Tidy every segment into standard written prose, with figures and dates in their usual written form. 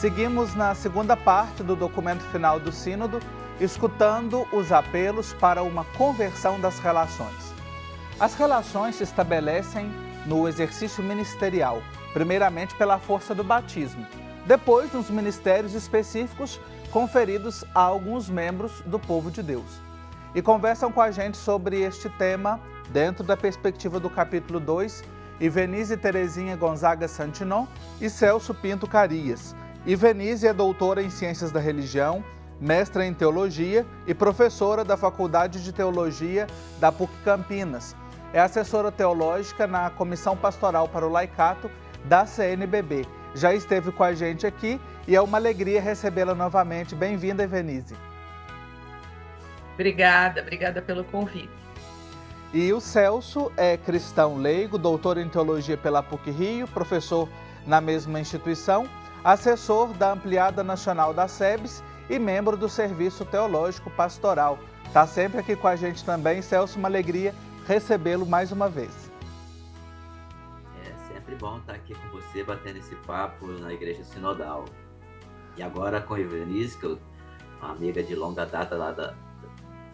Seguimos na segunda parte do documento final do Sínodo, escutando os apelos para uma conversão das relações. As relações se estabelecem no exercício ministerial, primeiramente pela força do batismo, depois nos ministérios específicos conferidos a alguns membros do povo de Deus. E conversam com a gente sobre este tema dentro da perspectiva do capítulo 2, Ivenise Terezinha Gonzaga Santinon e Celso Pinto Carias. Ivenise é doutora em Ciências da Religião, mestra em Teologia e professora da Faculdade de Teologia da PUC Campinas. É assessora teológica na Comissão Pastoral para o Laicato da CNBB. Já esteve com a gente aqui e é uma alegria recebê-la novamente. Bem-vinda, Ivenise. Obrigada pelo convite. E o Celso é cristão leigo, doutor em Teologia pela PUC Rio, professor na mesma instituição, assessor da Ampliada Nacional da SEBS e membro do Serviço Teológico Pastoral. Está sempre aqui com a gente também. Celso, uma alegria recebê-lo mais uma vez. É sempre bom estar aqui com você, batendo esse papo na Igreja Sinodal. E agora com a Ivenise, que é uma amiga de longa data lá da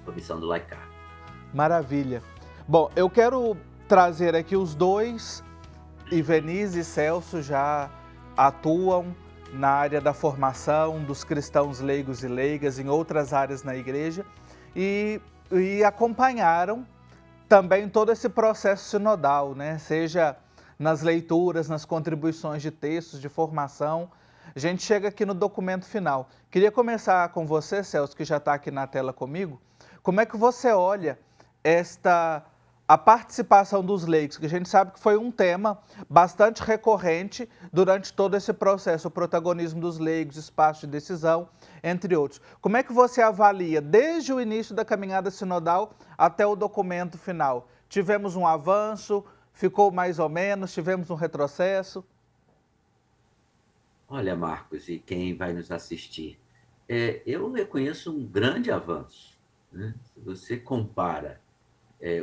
Comissão do Laicato. Maravilha. Bom, eu quero trazer aqui os dois. Ivenise e Celso já atuam na área da formação dos cristãos leigos e leigas em outras áreas na igreja e acompanharam também todo esse processo sinodal, né? Seja nas leituras, nas contribuições de textos, de formação. A gente chega aqui no documento final. Queria começar com você, Celso, que já está aqui na tela comigo. Como é que você olha a participação dos leigos, que a gente sabe que foi um tema bastante recorrente durante todo esse processo, o protagonismo dos leigos, espaço de decisão, entre outros. Como é que você avalia desde o início da caminhada sinodal até o documento final? Tivemos um avanço, ficou mais ou menos, tivemos um retrocesso? Olha, Marcos, e quem vai nos assistir, eu reconheço um grande avanço, né? Se você compara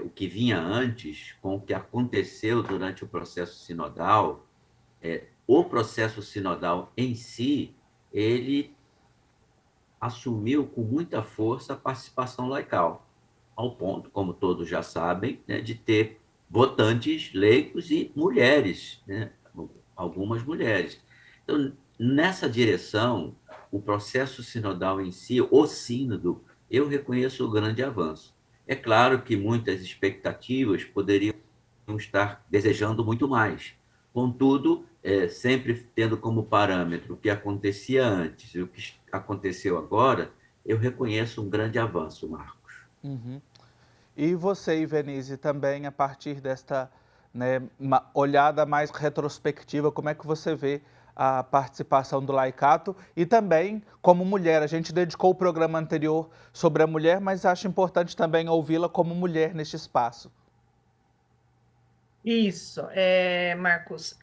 o que vinha antes com o que aconteceu durante o processo sinodal, o processo sinodal em si, ele assumiu com muita força a participação laical, ao ponto, como todos já sabem, né, de ter votantes leigos e mulheres, né, algumas mulheres. Então, nessa direção, o processo sinodal em si, o sínodo, eu reconheço o grande avanço. É claro que muitas expectativas poderiam estar desejando muito mais. Contudo, sempre tendo como parâmetro o que acontecia antes e o que aconteceu agora, eu reconheço um grande avanço, Marcos. Uhum. E você, Ivenise, também a partir desta, né, uma olhada mais retrospectiva, como é que você vê a participação do laicato e também como mulher? A gente dedicou o programa anterior sobre a mulher, mas acho importante também ouvi-la como mulher neste espaço. Isso, Marcos.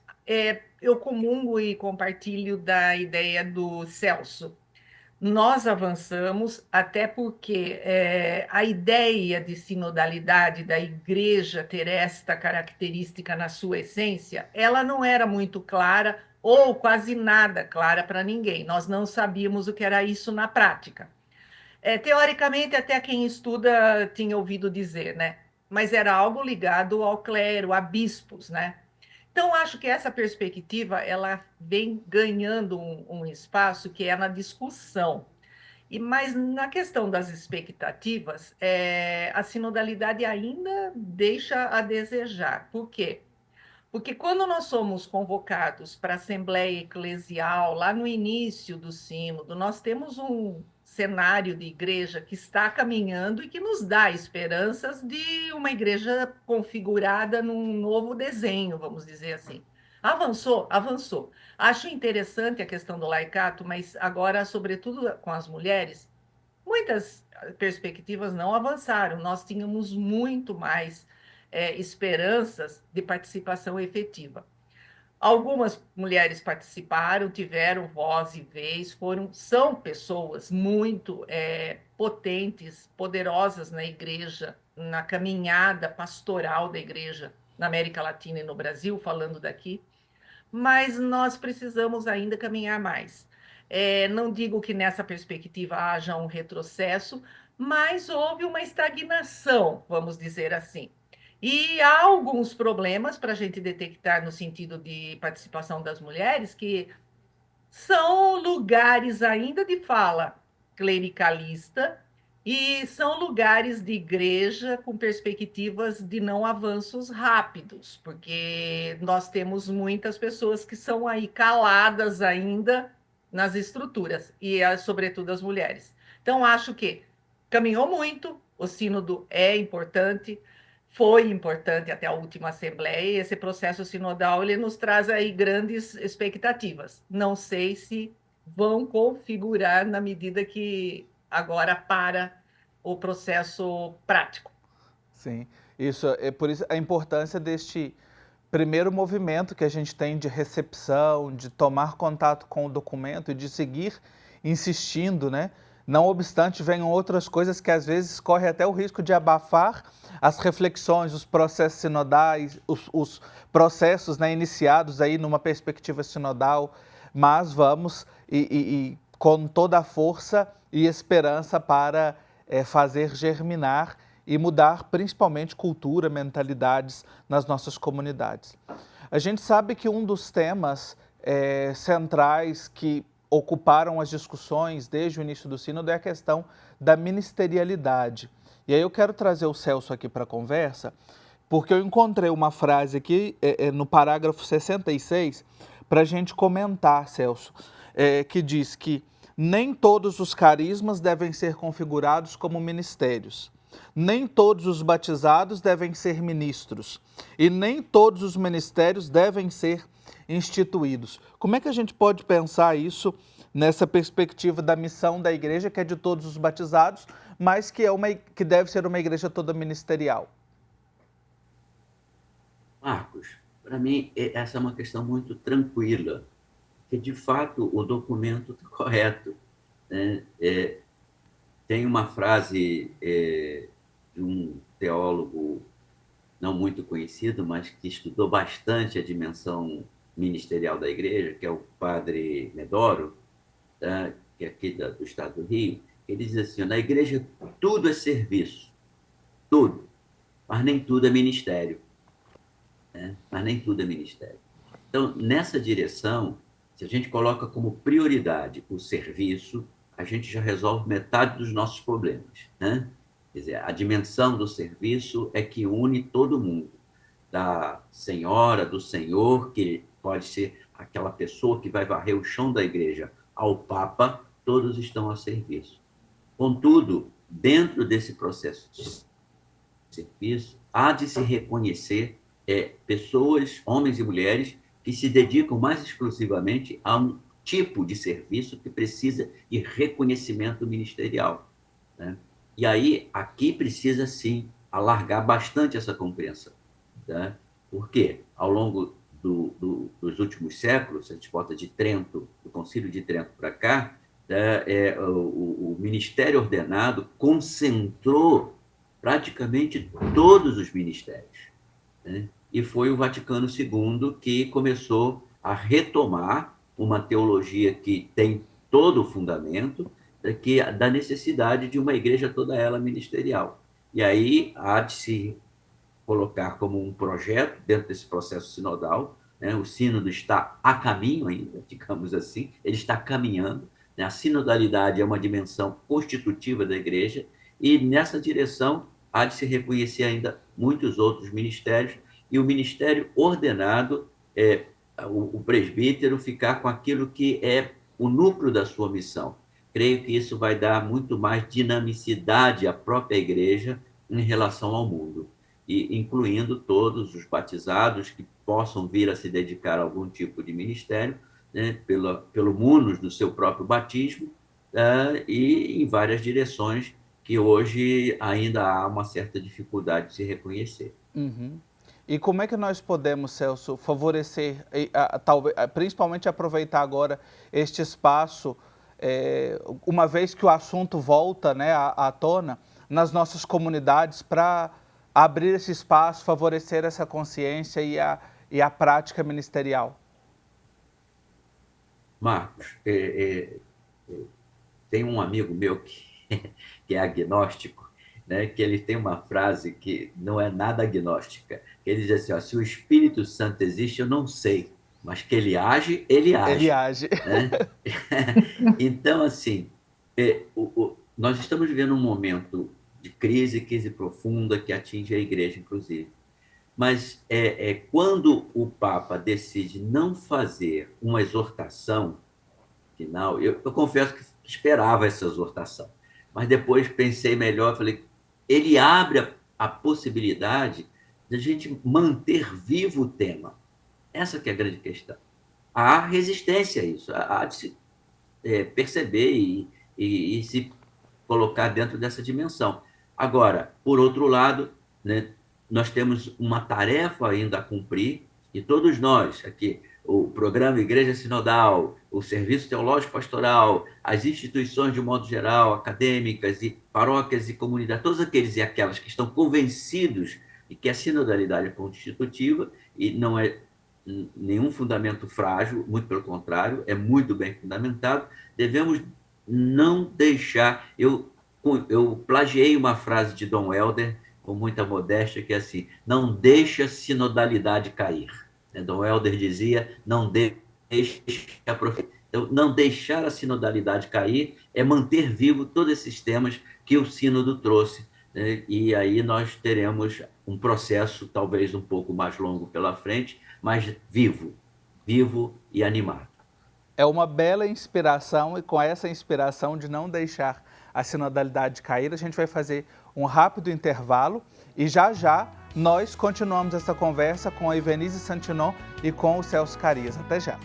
Eu comungo e compartilho da ideia do Celso. Nós avançamos, até porque a ideia de sinodalidade da igreja ter esta característica na sua essência, ela não era muito clara ou quase nada clara para ninguém. Nós não sabíamos o que era isso na prática. Teoricamente, até quem estuda tinha ouvido dizer, né? Mas era algo ligado ao clero, a bispos, né? Então, acho que essa perspectiva ela vem ganhando um espaço que é na discussão. Mas na questão das expectativas, a sinodalidade ainda deixa a desejar. Por quê? Porque quando nós somos convocados para a Assembleia Eclesial, lá no início do sínodo, nós temos um cenário de igreja que está caminhando e que nos dá esperanças de uma igreja configurada num novo desenho, vamos dizer assim. Avançou? Avançou. Acho interessante a questão do laicato, mas agora, sobretudo com as mulheres, muitas perspectivas não avançaram. Nós tínhamos muito mais esperanças de participação efetiva. Algumas mulheres participaram, tiveram voz e vez, são pessoas muito potentes, poderosas na igreja, na caminhada pastoral da igreja na América Latina e no Brasil, falando daqui, mas nós precisamos ainda caminhar mais. Não digo que nessa perspectiva haja um retrocesso, mas houve uma estagnação, vamos dizer assim. E há alguns problemas para a gente detectar no sentido de participação das mulheres, que são lugares ainda de fala clericalista e são lugares de igreja com perspectivas de não avanços rápidos, porque nós temos muitas pessoas que são aí caladas ainda nas estruturas, e sobretudo as mulheres. Então, acho que caminhou muito, o sínodo é importante, foi importante até a última assembleia, e esse processo sinodal ele nos traz aí grandes expectativas. Não sei se vão configurar na medida que agora para o processo prático. Sim, isso é por isso a importância deste primeiro movimento que a gente tem de recepção, de tomar contato com o documento e de seguir insistindo, né? Não obstante, venham outras coisas que às vezes corre até o risco de abafar as reflexões, os processos sinodais, os processos, né, iniciados aí numa perspectiva sinodal, mas vamos e com toda a força e esperança para fazer germinar e mudar principalmente cultura, mentalidades nas nossas comunidades. A gente sabe que um dos temas centrais que ocuparam as discussões desde o início do sínodo é a questão da ministerialidade. E aí eu quero trazer o Celso aqui para a conversa, porque eu encontrei uma frase aqui no parágrafo 66 para a gente comentar, Celso, que diz que nem todos os carismas devem ser configurados como ministérios. Nem todos os batizados devem ser ministros e nem todos os ministérios devem ser instituídos. Como é que a gente pode pensar isso nessa perspectiva da missão da igreja, que é de todos os batizados, mas que deve ser uma igreja toda ministerial? Marcos, para mim, essa é uma questão muito tranquila, que de fato o documento está correto, né? Tem uma frase de um teólogo não muito conhecido, mas que estudou bastante a dimensão ministerial da igreja, que é o padre Medoro, tá? Que é aqui do estado do Rio. Ele diz assim: na igreja tudo é serviço, tudo, mas nem tudo é ministério. Né? Mas nem tudo é ministério. Então, nessa direção, se a gente coloca como prioridade o serviço, a gente já resolve metade dos nossos problemas, né? Quer dizer, a dimensão do serviço é que une todo mundo, da senhora, do senhor, que pode ser aquela pessoa que vai varrer o chão da igreja, ao Papa, todos estão a serviço. Contudo, dentro desse processo de serviço, há de se reconhecer pessoas, homens e mulheres, que se dedicam mais exclusivamente a um tipo de serviço que precisa de reconhecimento ministerial, né? E aí, aqui precisa, sim, alargar bastante essa compreensão, tá? Porque, ao longo dos últimos séculos, se a gente bota de Trento, do Concílio de Trento para cá, tá? O ministério ordenado concentrou praticamente todos os ministérios, né? E foi o Vaticano II que começou a retomar uma teologia que tem todo o fundamento da necessidade de uma igreja toda ela ministerial. E aí há de se colocar como um projeto dentro desse processo sinodal, né? O sínodo está a caminho ainda, digamos assim, ele está caminhando, né? A sinodalidade é uma dimensão constitutiva da igreja e nessa direção há de se reconhecer ainda muitos outros ministérios e o ministério ordenado o presbítero ficar com aquilo que é o núcleo da sua missão. Creio que isso vai dar muito mais dinamicidade à própria igreja em relação ao mundo, e incluindo todos os batizados que possam vir a se dedicar a algum tipo de ministério, né, pelo munus do seu próprio batismo, e em várias direções que hoje ainda há uma certa dificuldade de se reconhecer. Uhum. E como é que nós podemos, Celso, favorecer, talvez, principalmente aproveitar agora este espaço, uma vez que o assunto volta, né, à tona, nas nossas comunidades, para abrir esse espaço, favorecer essa consciência e a prática ministerial? Marcos, tem um amigo meu que é agnóstico, né, que ele tem uma frase que não é nada agnóstica. Ele diz assim, ó, se o Espírito Santo existe, eu não sei, mas que ele age, ele Ele age. age. Né? Então, assim, nós estamos vivendo um momento de crise profunda que atinge a igreja, inclusive. Mas quando o Papa decide não fazer uma exortação final, eu confesso que esperava essa exortação, mas depois pensei melhor, falei, ele abre a possibilidade de a gente manter vivo o tema. Essa que é a grande questão. Há resistência a isso, há de se perceber e se colocar dentro dessa dimensão. Agora, por outro lado, né, nós temos uma tarefa ainda a cumprir, e todos nós aqui, o programa Igreja Sinodal, o Serviço Teológico Pastoral, as instituições de um modo geral, acadêmicas e paróquias e comunidades, todos aqueles e aquelas que estão convencidos de que a sinodalidade é constitutiva e não é nenhum fundamento frágil, muito pelo contrário, é muito bem fundamentado, devemos não deixar... Eu plagiei uma frase de Dom Helder, com muita modéstia, que é assim, não deixa a sinodalidade cair. Dom Helder dizia, não deixa a então, não deixar a sinodalidade cair é manter vivo todos esses temas que o sínodo trouxe, né? E aí nós teremos um processo talvez um pouco mais longo pela frente, mas vivo e animado. É uma bela inspiração, e com essa inspiração de não deixar a sinodalidade cair, a gente vai fazer um rápido intervalo e já já nós continuamos essa conversa com a Ivenise Santinon e com o Celso Carias. Até já.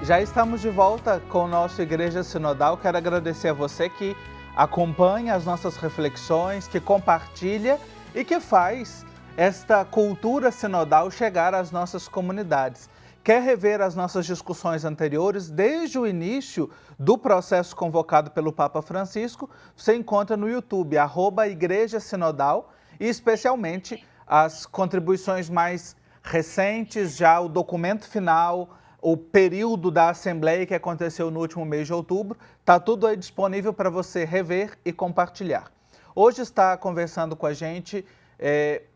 Já estamos de volta com o nosso Igreja Sinodal. Quero agradecer a você que acompanha as nossas reflexões, que compartilha e que faz esta cultura sinodal chegar às nossas comunidades. Quer rever as nossas discussões anteriores desde o início do processo convocado pelo Papa Francisco? Você encontra no YouTube, @Igreja Sinodal, e especialmente as contribuições mais recentes, já o documento final, o período da Assembleia que aconteceu no último mês de outubro, está tudo aí disponível para você rever e compartilhar. Hoje está conversando com a gente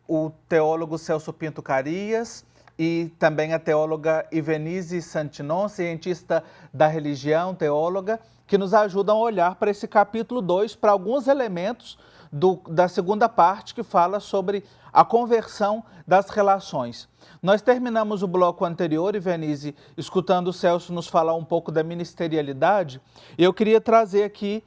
o teólogo Celso Pinto Carias e também a teóloga Ivenise Santinon, cientista da religião, teóloga, que nos ajudam a olhar para esse capítulo 2, para alguns elementos da segunda parte que fala sobre a conversão das relações. Nós terminamos o bloco anterior, Ivenise, escutando o Celso nos falar um pouco da ministerialidade, e eu queria trazer aqui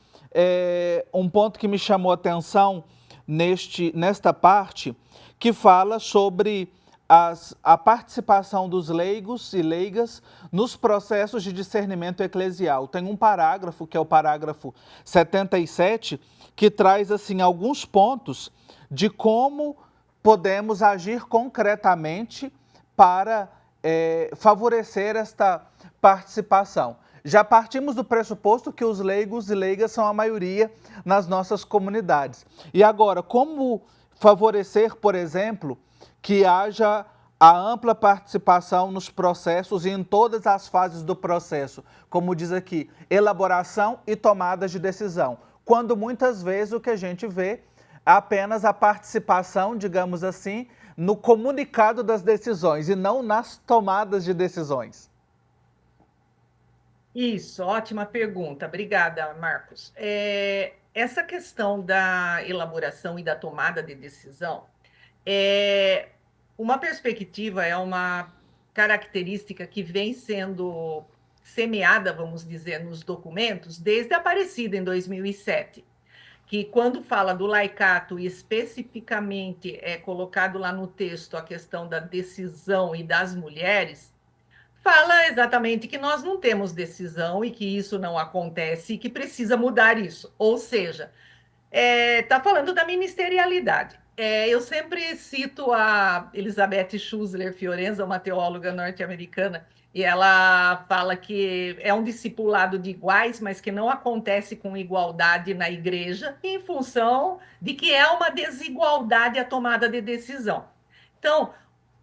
um ponto que me chamou a atenção nesta parte, que fala sobre a participação dos leigos e leigas nos processos de discernimento eclesial. Tem um parágrafo, que é o parágrafo 77, que traz assim alguns pontos de como podemos agir concretamente para favorecer esta participação. Já partimos do pressuposto que os leigos e leigas são a maioria nas nossas comunidades. E agora, como favorecer, por exemplo, que haja a ampla participação nos processos e em todas as fases do processo, como diz aqui, elaboração e tomadas de decisão, quando muitas vezes o que a gente vê é apenas a participação, digamos assim, no comunicado das decisões e não nas tomadas de decisões? Isso, ótima pergunta. Obrigada, Marcos. Essa questão da elaboração e da tomada de decisão, uma perspectiva, é uma característica que vem sendo semeada, vamos dizer, nos documentos, desde a Aparecida, em 2007, que quando fala do laicato, e especificamente é colocado lá no texto a questão da decisão e das mulheres, fala exatamente que nós não temos decisão e que isso não acontece e que precisa mudar isso. Ou seja, está falando da ministerialidade. Eu sempre cito a Elizabeth Schussler Fiorenza, uma teóloga norte-americana, e ela fala que é um discipulado de iguais, mas que não acontece com igualdade na igreja, em função de que é uma desigualdade a tomada de decisão. Então,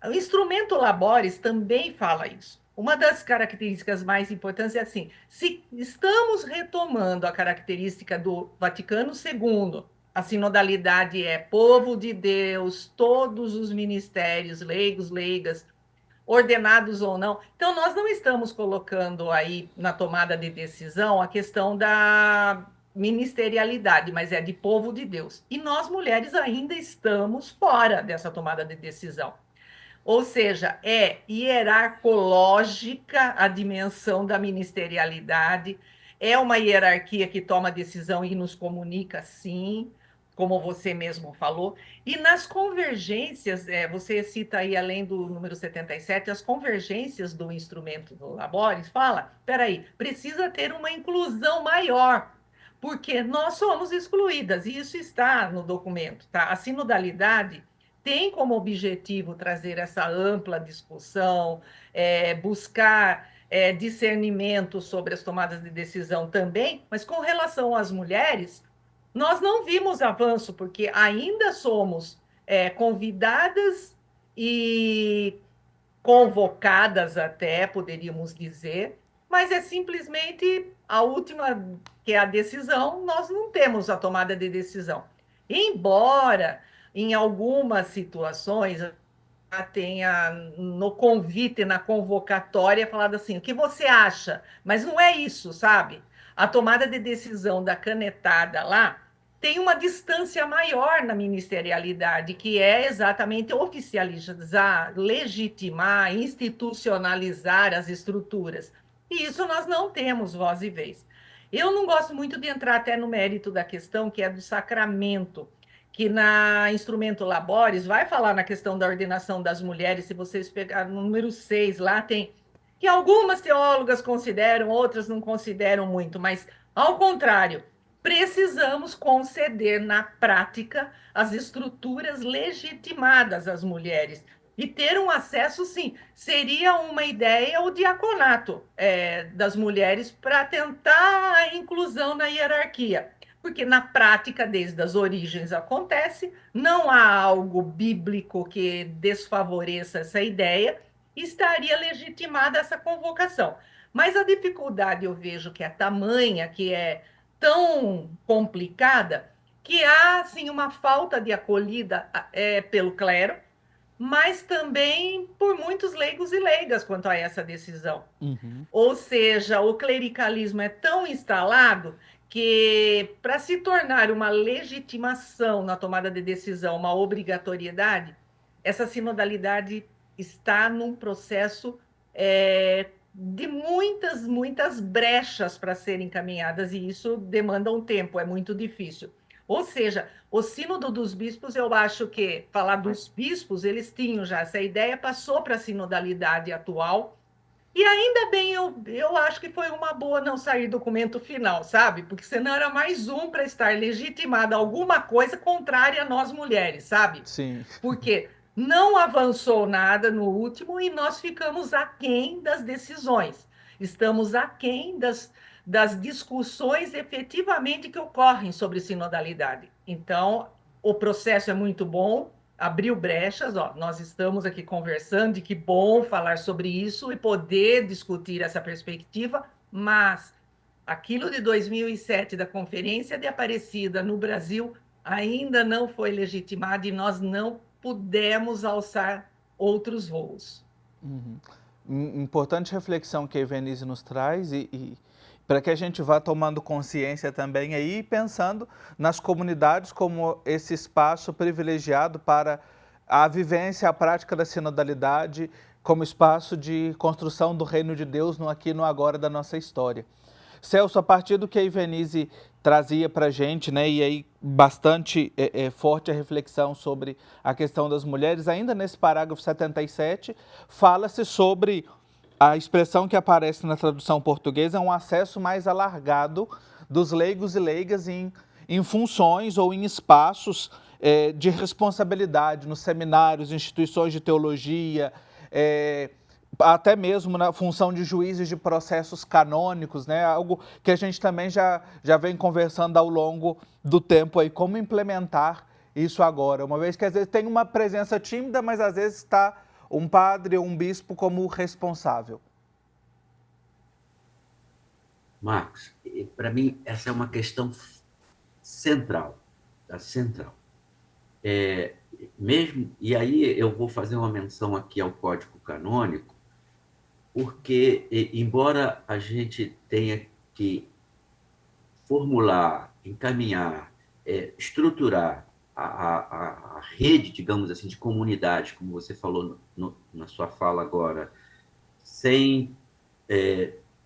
o instrumento Labores também fala isso. Uma das características mais importantes é assim: se estamos retomando a característica do Vaticano II, a sinodalidade é povo de Deus, todos os ministérios, leigos, leigas, ordenados ou não. Então, nós não estamos colocando aí na tomada de decisão a questão da ministerialidade, mas é de povo de Deus. E nós, mulheres, ainda estamos fora dessa tomada de decisão. Ou seja, é hierarcológica a dimensão da ministerialidade, é uma hierarquia que toma decisão e nos comunica, sim, como você mesmo falou. E nas convergências, você cita aí, além do número 77, as convergências do instrumento do Labores, fala, peraí, precisa ter uma inclusão maior, porque nós somos excluídas, e isso está no documento, tá? A sinodalidade tem como objetivo trazer essa ampla discussão, buscar discernimento sobre as tomadas de decisão também, mas com relação às mulheres, nós não vimos avanço, porque ainda somos convidadas e convocadas até, poderíamos dizer, mas é simplesmente a última, que é a decisão, nós não temos a tomada de decisão. Embora em algumas situações tenha no convite, na convocatória, falado assim, o que você acha? Mas não é isso, sabe? A tomada de decisão da canetada lá tem uma distância maior na ministerialidade, que é exatamente oficializar, legitimar, institucionalizar as estruturas. E isso nós não temos voz e vez. Eu não gosto muito de entrar até no mérito da questão, que é do sacramento, que na Instrumento Labores vai falar na questão da ordenação das mulheres. Se vocês pegarem no número 6, lá tem que algumas teólogas consideram, outras não consideram muito, mas, ao contrário, precisamos conceder na prática as estruturas legitimadas às mulheres. E ter um acesso, sim, seria uma ideia o diaconato das mulheres para tentar a inclusão na hierarquia. Porque na prática, desde as origens acontece, não há algo bíblico que desfavoreça essa ideia, estaria legitimada essa convocação. Mas a dificuldade eu vejo que é tamanha, que é tão complicada, que há assim, uma falta de acolhida pelo clero, mas também por muitos leigos e leigas quanto a essa decisão. Uhum. Ou seja, o clericalismo é tão instalado que, para se tornar uma legitimação na tomada de decisão, uma obrigatoriedade, essa sinodalidade está num processo de muitas brechas para serem encaminhadas, e isso demanda um tempo, é muito difícil. Ou seja, o sínodo dos bispos, eu acho que, falar dos bispos, eles tinham já essa ideia, passou para a sinodalidade atual, e ainda bem, eu acho que foi uma boa não sair documento final, sabe? Porque senão era mais um para estar legitimada alguma coisa contrária a nós mulheres, sabe? Sim. Porque não avançou nada no último e nós ficamos aquém das decisões. Estamos aquém das discussões efetivamente que ocorrem sobre sinodalidade. Então, o processo é muito bom, abriu brechas, nós estamos aqui conversando, e que bom falar sobre isso e poder discutir essa perspectiva, mas aquilo de 2007, da Conferência de Aparecida no Brasil, ainda não foi legitimado e nós não pudemos alçar outros voos. Uhum. Importante reflexão que a Evenise nos traz e para que a gente vá tomando consciência também aí e pensando nas comunidades como esse espaço privilegiado para a vivência, a prática da sinodalidade como espaço de construção do reino de Deus no aqui e no agora da nossa história. Celso, a partir do que a Evenise trazia para a gente, né, e aí bastante forte a reflexão sobre a questão das mulheres, ainda nesse parágrafo 77, fala-se sobre a expressão que aparece na tradução portuguesa, um acesso mais alargado dos leigos e leigas em funções ou em espaços de responsabilidade, nos seminários, instituições de teologia, até mesmo na função de juízes de processos canônicos, né? Algo que a gente também já vem conversando ao longo do tempo aí, como implementar isso agora, uma vez que às vezes tem uma presença tímida, mas às vezes está um padre ou um bispo como responsável. Marcos, para mim essa é uma questão central, tá? Central. Mesmo, e aí eu vou fazer uma menção aqui ao Código Canônico, porque, embora a gente tenha que formular, encaminhar, estruturar a rede, digamos assim, de comunidades, como você falou na sua fala agora, sem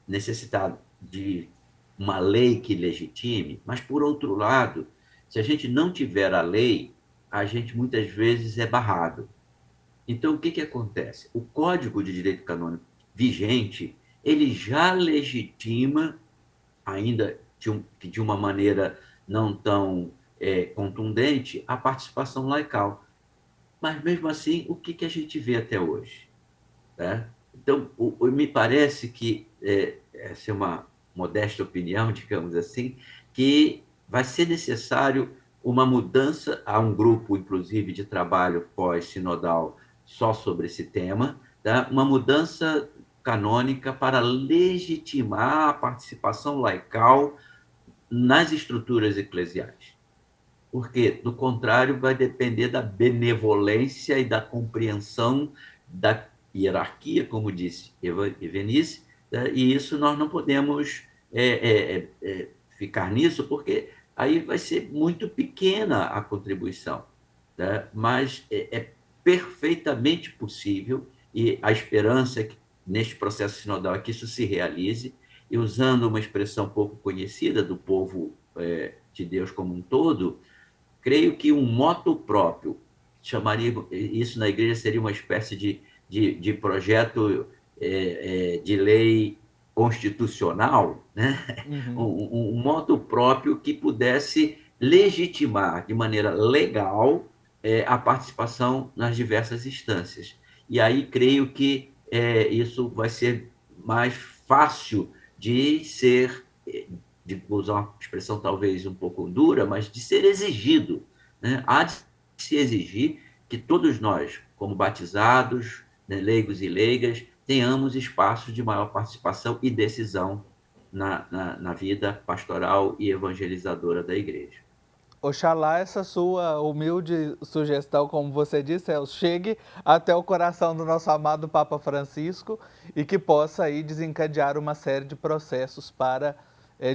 necessitar de uma lei que legitime, mas, por outro lado, se a gente não tiver a lei, a gente muitas vezes é barrado. Então, o que acontece? O Código de Direito Canônico vigente, ele já legitima, ainda de uma maneira não tão contundente, a participação laical. Mas, mesmo assim, o que a gente vê até hoje? Tá? Então, me parece que, essa é uma modesta opinião, digamos assim, que vai ser necessário uma mudança. Há um grupo, inclusive, de trabalho pós-sinodal só sobre esse tema, tá? Uma mudança canônica para legitimar a participação laical nas estruturas eclesiais. Porque, do contrário, vai depender da benevolência e da compreensão da hierarquia, como disse Evenice, né? E isso nós não podemos ficar nisso, porque aí vai ser muito pequena a contribuição, né? Mas é perfeitamente possível, e a esperança é que neste processo sinodal é que isso se realize, e usando uma expressão pouco conhecida do povo de Deus como um todo, creio que um motu próprio, chamaria isso na igreja, seria uma espécie de projeto de lei constitucional, né? Uhum. Um motu próprio que pudesse legitimar de maneira legal a participação nas diversas instâncias. E aí creio que isso vai ser mais fácil de ser, vou usar uma expressão talvez um pouco dura, mas de ser exigido, né? Há de se exigir que todos nós, como batizados, né, leigos e leigas, tenhamos espaços de maior participação e decisão na vida pastoral e evangelizadora da igreja. Oxalá essa sua humilde sugestão, como você disse, Celso, chegue até o coração do nosso amado Papa Francisco e que possa aí desencadear uma série de processos para,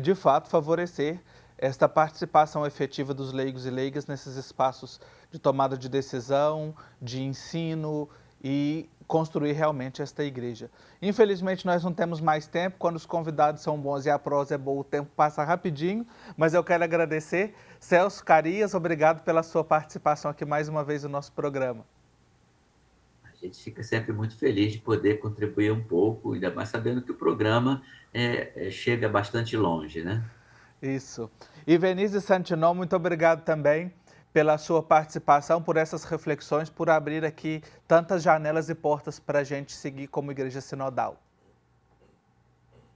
de fato, favorecer esta participação efetiva dos leigos e leigas nesses espaços de tomada de decisão, de ensino e construir realmente esta igreja. Infelizmente, nós não temos mais tempo. Quando os convidados são bons e a prosa é boa, o tempo passa rapidinho, mas eu quero agradecer. Celso Carias, obrigado pela sua participação aqui mais uma vez no nosso programa. A gente fica sempre muito feliz de poder contribuir um pouco, ainda mais sabendo que o programa chega bastante longe, né? Isso. E Venise Santinon, muito obrigado também pela sua participação, por essas reflexões, por abrir aqui tantas janelas e portas para a gente seguir como Igreja Sinodal.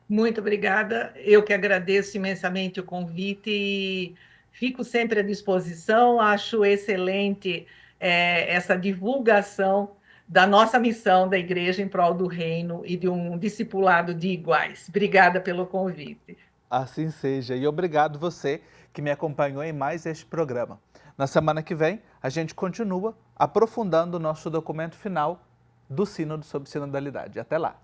Muito obrigada. Eu que agradeço imensamente o convite e fico sempre à disposição. Acho excelente essa divulgação da nossa missão da Igreja em prol do Reino e de um discipulado de iguais. Obrigada pelo convite. Assim seja. E obrigado você que me acompanhou em mais este programa. Na semana que vem, a gente continua aprofundando o nosso documento final do Sínodo sobre Sinodalidade. Até lá!